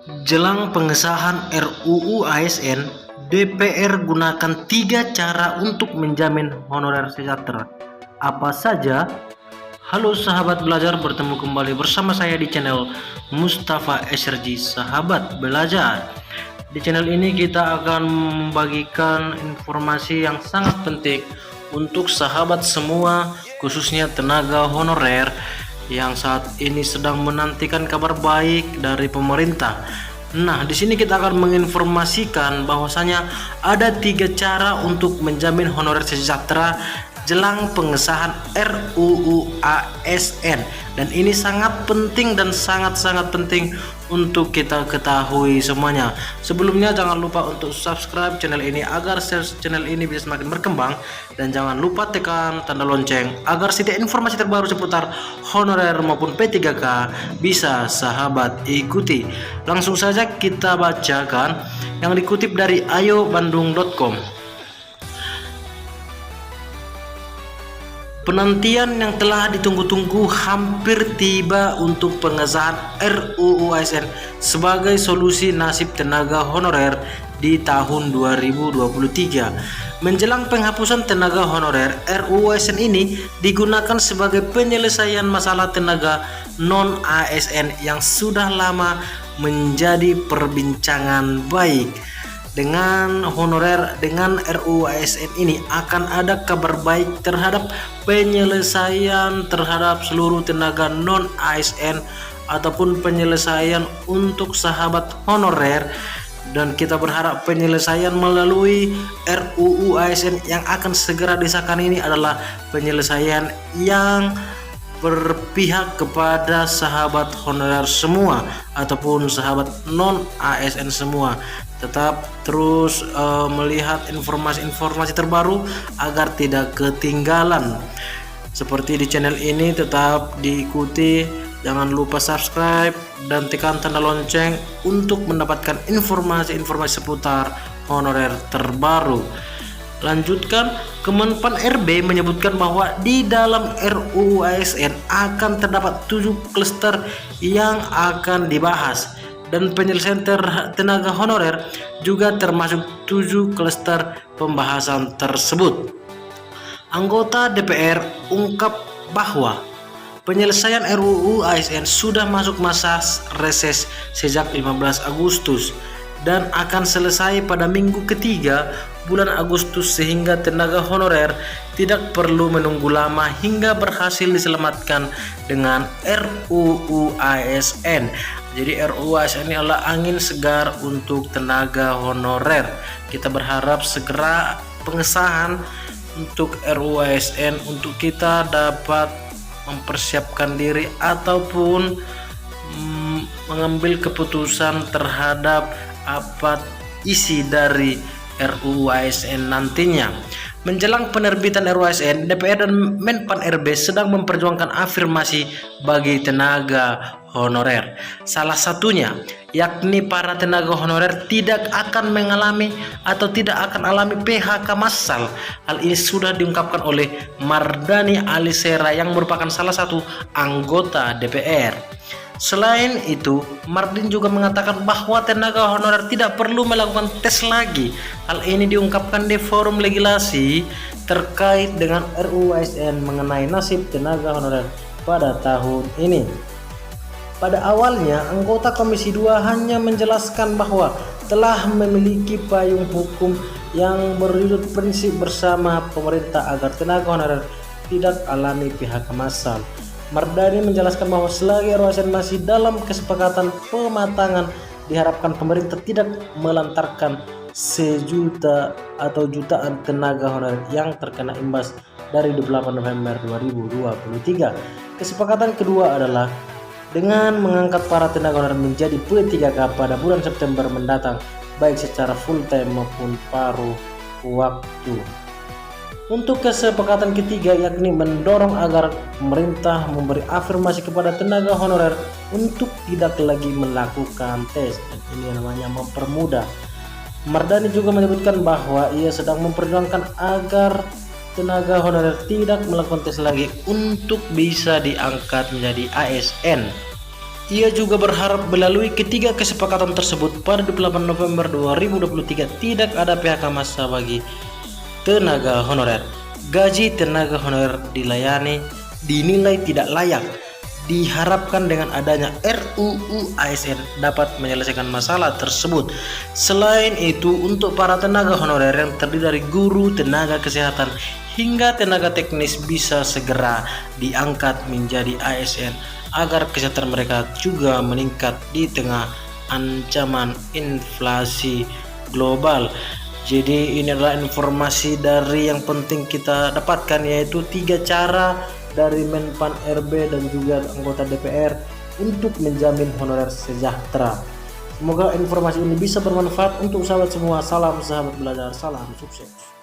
Jelang pengesahan RUU ASN, DPR gunakan 3 cara untuk menjamin honorer sejahtera. Apa saja? Halo sahabat belajar, bertemu kembali bersama saya di channel Mustafa SRG Sahabat Belajar. Di channel ini kita akan membagikan informasi yang sangat penting untuk sahabat semua, khususnya tenaga honorer yang saat ini sedang menantikan kabar baik dari pemerintah. Nah, di sini kita akan menginformasikan bahwasanya ada 3 cara untuk menjamin honorer sejahtera jelang pengesahan RUU ASN, dan ini sangat penting dan sangat penting untuk kita ketahui semuanya. Sebelumnya jangan lupa untuk subscribe channel ini agar channel ini bisa semakin berkembang, dan jangan lupa tekan tanda lonceng agar setiap informasi terbaru seputar honorer maupun P3K bisa sahabat ikuti. Langsung saja kita bacakan yang dikutip dari ayobandung.com. Penantian yang telah ditunggu-tunggu hampir tiba untuk pengesahan RUU ASN sebagai solusi nasib tenaga honorer di tahun 2023. Menjelang penghapusan tenaga honorer, RUU ASN ini digunakan sebagai penyelesaian masalah tenaga non-ASN yang sudah lama menjadi perbincangan baik. Dengan RUU ASN ini akan ada kabar baik terhadap penyelesaian terhadap seluruh tenaga non ASN ataupun penyelesaian untuk sahabat honorer, dan kita berharap penyelesaian melalui RUU ASN yang akan segera disahkan ini adalah penyelesaian yang berpihak kepada sahabat honorer semua ataupun sahabat non ASN semua. Tetap terus melihat informasi-informasi terbaru agar tidak ketinggalan. Seperti di channel ini, tetap diikuti, jangan lupa subscribe dan tekan tanda lonceng untuk mendapatkan informasi-informasi seputar honorer terbaru. Lanjutkan, Kemenpan RB menyebutkan bahwa di dalam RUU ASN akan terdapat 7 klaster yang akan dibahas, dan penyelesaian tenaga honorer juga termasuk 7 klaster pembahasan tersebut. Anggota DPR ungkap bahwa penyelesaian RUU ASN sudah masuk masa reses sejak 15 Agustus dan akan selesai pada minggu ketiga bulan Agustus, sehingga tenaga honorer tidak perlu menunggu lama hingga berhasil diselamatkan dengan RUU ASN. Jadi RUU ASN ini adalah angin segar untuk tenaga honorer. Kita berharap segera pengesahan untuk RUU ASN untuk kita dapat mempersiapkan diri ataupun mengambil keputusan terhadap apa isi dari RUU ASN nantinya. Menjelang penerbitan RUU ASN, DPR dan Menpan RB sedang memperjuangkan afirmasi bagi tenaga honorer. Salah satunya yakni para tenaga honorer tidak akan mengalami atau tidak akan alami PHK massal. Hal ini sudah diungkapkan oleh Mardani Alisera yang merupakan salah satu anggota DPR. Selain itu, Mardin juga mengatakan bahwa tenaga honorer tidak perlu melakukan tes lagi. Hal ini diungkapkan di forum legislasi terkait dengan RUU ASN mengenai nasib tenaga honorer pada tahun ini. Pada awalnya, anggota Komisi 2 hanya menjelaskan bahwa telah memiliki payung hukum yang berjudul prinsip bersama pemerintah agar tenaga honorer tidak alami PHK massal. Mardani menjelaskan bahwa selagi RUU ASN masih dalam kesepakatan pematangan, diharapkan pemerintah tidak melantarkan sejuta atau jutaan tenaga honorer yang terkena imbas dari 28 November 2023. Kesepakatan kedua adalah dengan mengangkat para tenaga honorer menjadi P3K pada bulan September mendatang, baik secara full time maupun paruh waktu. Untuk kesepakatan ketiga yakni mendorong agar pemerintah memberi afirmasi kepada tenaga honorer untuk tidak lagi melakukan tes, dan ini namanya mempermudah. Mardani juga menyebutkan bahwa ia sedang memperjuangkan agar tenaga honorer tidak melakukan tes lagi untuk bisa diangkat menjadi ASN. Ia juga berharap melalui ketiga kesepakatan tersebut pada 28 November 2023 tidak ada PHK massa bagi tenaga honorer. Gaji tenaga honorer dinilai tidak layak. Diharapkan dengan adanya RUU ASN dapat menyelesaikan masalah tersebut. Selain itu, untuk para tenaga honorer yang terdiri dari guru, tenaga kesehatan, hingga tenaga teknis bisa segera diangkat menjadi ASN agar kesehatan mereka juga meningkat di tengah ancaman inflasi global. Jadi ini adalah informasi dari yang penting kita dapatkan, yaitu 3 cara dari Menpan RB dan juga anggota DPR untuk menjamin honorer sejahtera. Semoga informasi ini bisa bermanfaat untuk sahabat semua. Salam sahabat belajar, salam sukses.